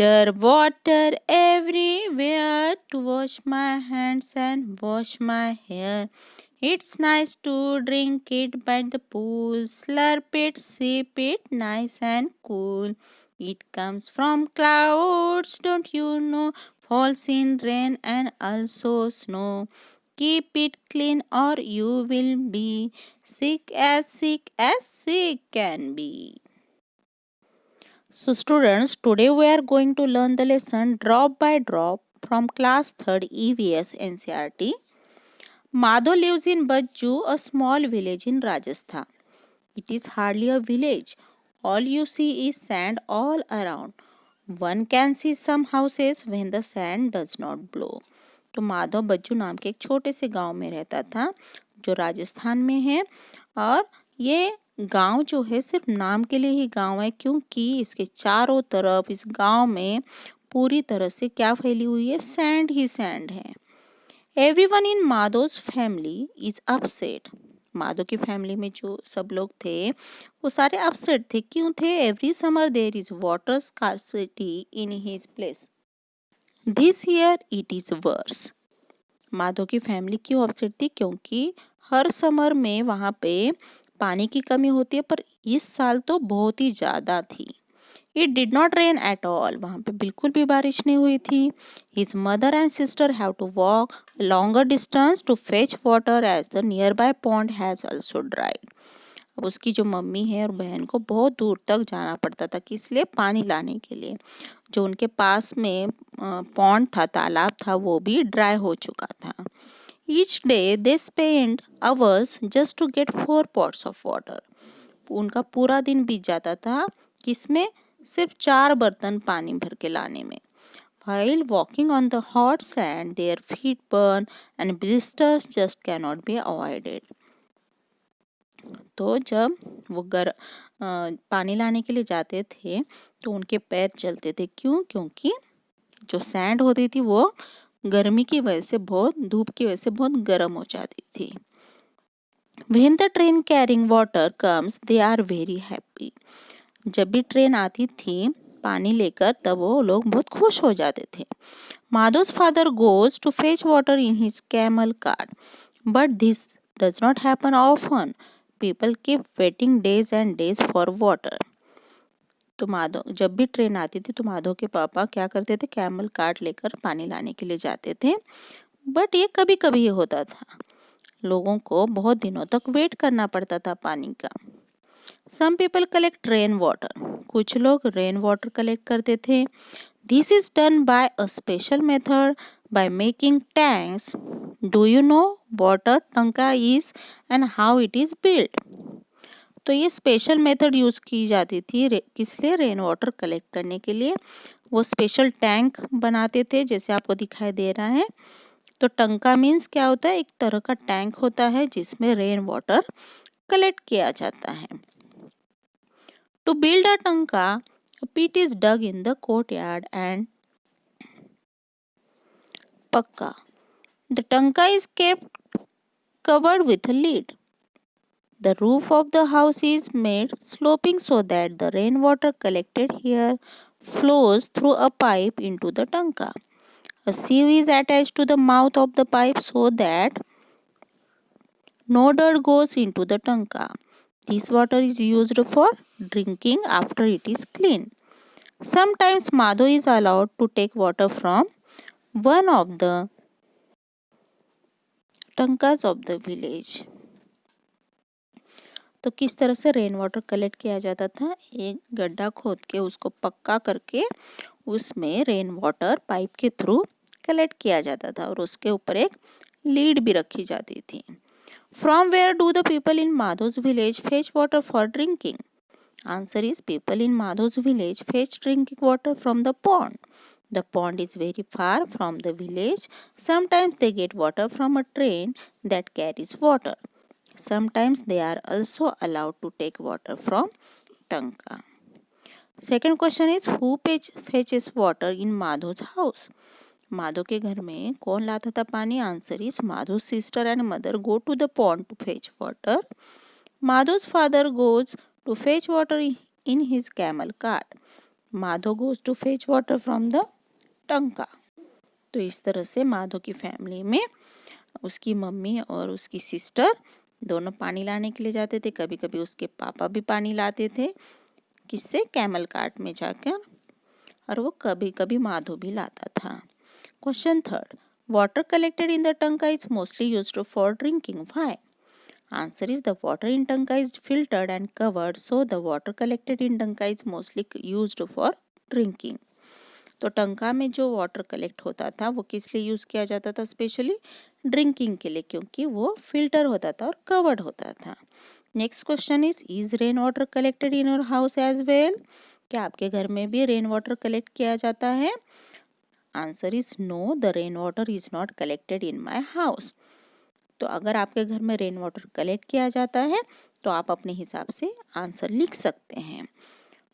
Water everywhere to wash my hands and wash my hair. It's nice to drink it by the pool, slurp it, sip it, nice and cool. It comes from clouds, don't you know? Falls in rain and also snow. Keep it clean or you will be sick as sick can be. So students, today we are going to learn the lesson drop by drop from class 3rd EVS NCERT. Madho lives in Bajju, a small village in Rajasthan. It is hardly a village. All you see is sand all around. One can see some houses when the sand does not blow. तो माधव बज्जू नाम के एक छोटे से गांव में रहता था जो राजस्थान में है। और ये गांव जो है सिर्फ नाम के लिए ही गांव है, क्योंकि इसके चारों तरफ इस गांव में पूरी तरह से क्या फैली हुई है, सैंड ही सैंड है। Everyone in Madho's family is upset. Madhav की फैमिली में जो सब लोग थे वो सारे अपसेट थे। क्यों थे? Every summer there is water scarcity in his place. This year it is worse. Madhav की फैमिली क्यों अपसेट थी? क्योंकि हर समर में वहाँ पे पानी की कमी होती है, पर इस साल तो बहुत ही ज़्यादा थी। It did not rain at all. वहाँ पे बिल्कुल भी बारिश नहीं हुई थी। His mother and sister have to walk longer distance to fetch water as the nearby pond has also dried. अब उसकी जो मम्मी है और बहन को बहुत दूर तक जाना पड़ता था, किस लिए? पानी लाने के लिए। जो उनके पास में पॉन्ड था, तालाब था, वो भी ड्राई हो चुका था। Each day they spend hours just to get 4 pots of water. उनका पूरा दिन बीत जाता था किसमें? सिर्फ 4 बर्तन पानी भर के लाने में। While walking on the hot sand, their feet burn and blisters just cannot be avoided. तो जब वो पानी लाने के लिए जाते थे तो उनके पैर जलते थे। क्यों? क्योंकि जो सैंड होती थी वो गर्मी की वजह से, बहुत धूप की वजह से बहुत गर्म हो जाती थी। When the train carrying water comes, they are very happy. जब भी ट्रेन आती थी पानी लेकर तब वो लोग बहुत खुश हो जाते थे। Madhu's father goes to fetch water in his camel cart, but this does not happen often. People keep waiting days and days for water. तो माधव जब भी ट्रेन आती थी तो माधव के पापा क्या करते थे? कैमल कार्ट लेकर पानी लाने के लिए जाते थे, बट ये कभी कभी ही होता था। लोगों को बहुत दिनों तक वेट करना पड़ता था पानी का। Some people collect rain water. कुछ लोग रेन वाटर कलेक्ट करते थे। This is done by a special method by making tanks. Do you know what a tanka is and how it is built? तो ये स्पेशल मेथड यूज की जाती थी किस लिए? रेन वाटर कलेक्ट करने के लिए। वो स्पेशल टैंक बनाते थे जैसे आपको दिखाई दे रहा है। तो टंका मीन्स क्या होता है? एक तरह का टैंक होता है जिसमें रेन वाटर कलेक्ट किया जाता है। To build a tanka, a pit is dug in the courtyard and pakka. The tanka is kept covered with a lid. The roof of the house is made sloping so that the rainwater collected here flows through a pipe into the tanka. A sieve is attached to the mouth of the pipe so that no dirt goes into the tanka. This water is used for drinking after it is clean. Sometimes Madhu is allowed to take water from one of the tankas of the village. तो किस तरह से rain water collect किया जाता था? एक गड्ढा खोद के उसको पक्का करके उसमें रेन वाटर पाइप के थ्रू कलेक्ट किया जाता था और उसके ऊपर एक लीड भी रखी जाती थी। From where do the people in Madhu's village fetch water for drinking? Answer is people in Madhu's village fetch drinking water from the pond. The pond is very far from the village. Sometimes they get water from a train that carries water. Sometimes they are also allowed to take water from tanka. Second question is who fetches water in Madhu's house? Madhav के घर में कौन लाता था पानी? Answer is Madhu's sister and mother go to the pond to fetch water. Madhu's father goes to fetch water in his camel cart. Madho goes to fetch water from the tanka. तो इस तरह से माधो की फैमिली में उसकी मम्मी और उसकी सिस्टर दोनों पानी लाने के लिए जाते थे। कभी कभी उसके पापा भी पानी लाते थे, किससे, कैमल कार्ट में जाकर, और वो कभी कभी माधो भी लाता था। Question third, water collected in the tanka is mostly used for drinking, why? Answer is the water in tanka is filtered and covered, so the water collected in tanka is mostly used for drinking. तो टंका में जो water collect होता था वो किस लिए use किया जाता था? स्पेशली ड्रिंकिंग के लिए, क्योंकि वो फिल्टर होता था और कवर्ड होता था। Next question is rain water collected in your house as well? क्या आपके घर में भी रेन वाटर कलेक्ट किया जाता है? Answer is no, the rain water is not collected in my house. तो अगर आपके घर में रेन वाटर कलेक्ट किया जाता है तो आप अपने हिसाब से आंसर लिख सकते हैं।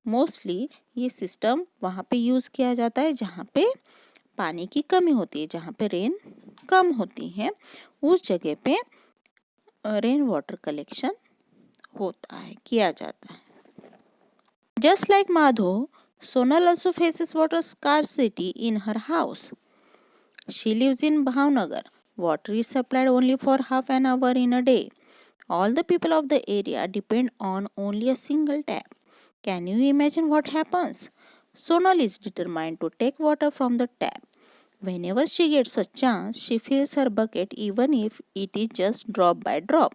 मोस्टली ये सिस्टम वहाँ पे यूज़ किया जाता है जहाँ पे पानी की कमी होती है, जहाँ पे रेन कम होती है, उस जगह पे रेन वाटर कलेक्शन होता है, किया जाता है। Just like Madho, Sonal also faces water scarcity in her house. She lives in Bhavnagar. Water is supplied only for half an hour in a day. All the people of the area depend on only a single tap. Can you imagine what happens? Sonal is determined to take water from the tap. Whenever she gets a chance, she fills her bucket even if it is just drop by drop.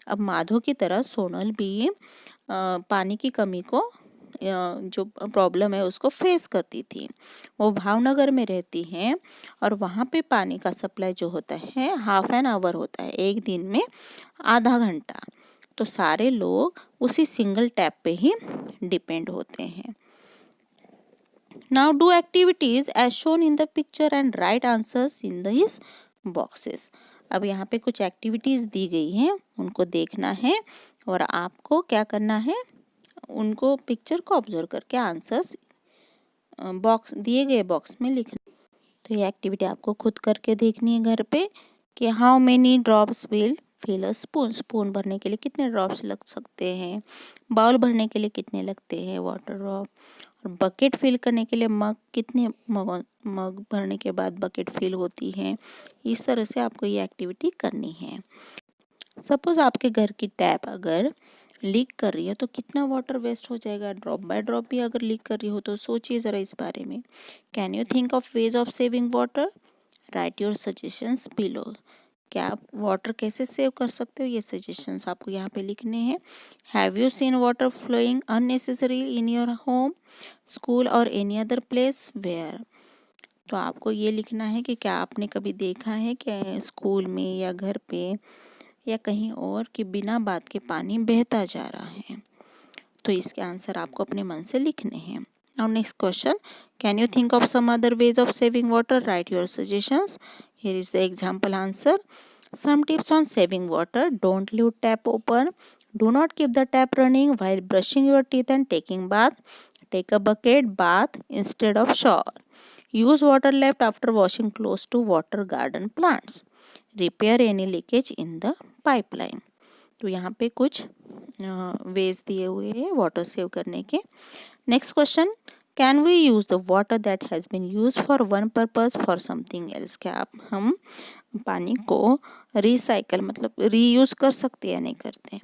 अब माधो की तरह सोनल भी पानी की कमी को जो problem है उसको फेस करती थी। वो भावनगर में रहती हैं और वहाँ पे पानी का सप्लाई जो होता है हाफ एन आवर होता है, एक दिन में आधा घंटा। तो सारे लोग उसी सिंगल टैप पे ही डिपेंड होते हैं। Now do activities as shown in the picture and write answers in this boxes. अब यहाँ पे कुछ एक्टिविटीज दी गई हैं, उनको देखना है और आपको क्या करना है, उनको पिक्चर को ऑब्जर्व करके आंसर्स बॉक्स दिए गए बॉक्स में लिखना। तो ये एक्टिविटी आपको खुद करके देखनी है घर पे कि how many drops will fill a spoon. Spoon भरने के लिए कितने ड्रॉप्स लग सकते हैं, बाउल भरने के लिए कितने लगते हैं वाटर ड्रॉप, और बकेट फिल करने के लिए मग कितने मग भरने के बाद बकेट फिल होती है। इस तरह से आपको ये एक्टिविटी करनी है। सपोज आपके घर की टैप अगर लीक कर रही है तो कितना वाटर वेस्ट हो जाएगा। ड्रॉप बाय ड्रॉप भी अगर लीक कर रही हो तो सोचिए ज़रा इस बारे में। Can you think of ways of saving water? Write your suggestions below. क्या आप वाटर कैसे सेव कर सकते हो, ये सजेशंस आपको यहाँ पे लिखने हैं। Have you seen water flowing unnecessary in your home, school और एनी अदर प्लेस वेयर? तो आपको ये लिखना है कि क्या आपने कभी देखा है कि स्कूल में या घर पे या कहीं और कि बिना बात के पानी बहता जा रहा है। तो इसके आंसर आपको अपने मन से लिखने हैं। Now next question, can you think of some other ways of saving water? Write your suggestions. Here is the example answer. Some tips on saving water: don't leave tap open, do not keep the tap running while brushing your teeth and taking bath, take a bucket bath instead of shower, use water left after washing close to water garden plants, repair any leakage in the pipeline. तो यहाँ पे कुछ veg दिए हुए हैं water save करने के। Next question, can we use the water that has been use for one purpose for something else? क्या हम पानी को रिसाइकल मतलब रीयूज कर सकते हैं या नहीं करते?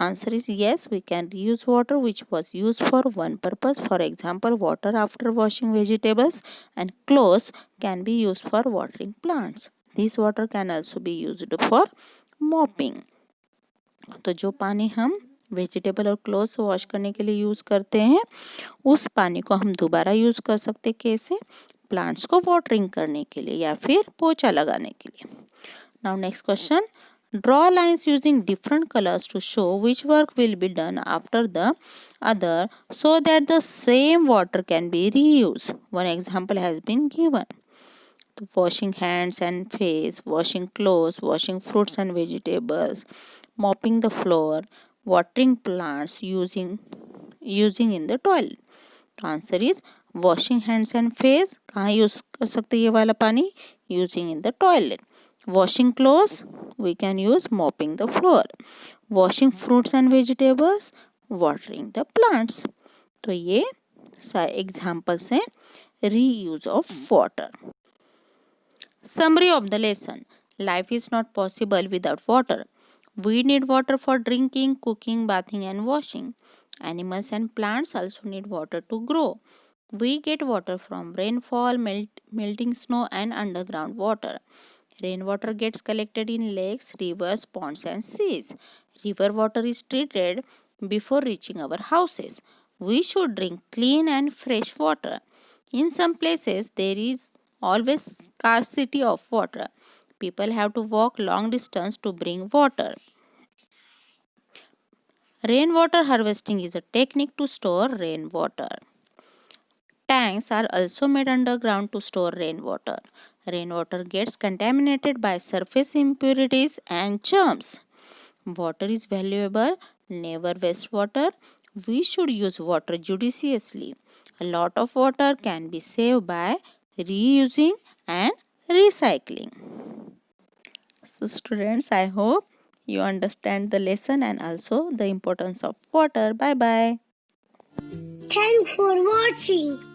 Answer is yes, we can reuse water which was used for one purpose. For example, water after washing vegetables and clothes can be used for watering plants. This water can also be used for mopping. तो जो पानी हम vegetable और clothes wash करने के लिए use करते हैं उस पानी को हम दोबारा यूज़ कर सकते हैं। कैसे? प्लांट्स को वाटरिंग करने के लिए या फिर पोछा लगाने के लिए। Now next question, draw lines using different colors to show which work will be done after the other so that the same water can be reused. One example has been given. Washing hands and face, washing clothes, washing fruits and vegetables, mopping the floor, watering plants, using in the toilet. Answer is washing hands and face. कहाँ use कर सकते हैं ये वाला पानी? Using in the toilet. Washing clothes, we can use mopping the floor. Washing fruits and vegetables, watering the plants. तो ये examples हैं reuse of water. Summary of the lesson. Life is not possible without water. We need water for drinking, cooking, bathing, and washing. Animals and plants also need water to grow. We get water from rainfall, melting snow, and underground water. Rainwater gets collected in lakes, rivers, ponds, and seas. River water is treated before reaching our houses. We should drink clean and fresh water. In some places, there is always scarcity of water. People have to walk long distance to bring water. Rainwater harvesting is a technique to store rainwater. Tanks are also made underground to store rainwater. Rainwater gets contaminated by surface impurities and germs. Water is valuable, never waste water. We should use water judiciously. A lot of water can be saved by reusing and recycling. So students, I hope you understand the lesson and also the importance of water. Bye bye. Thanks for watching.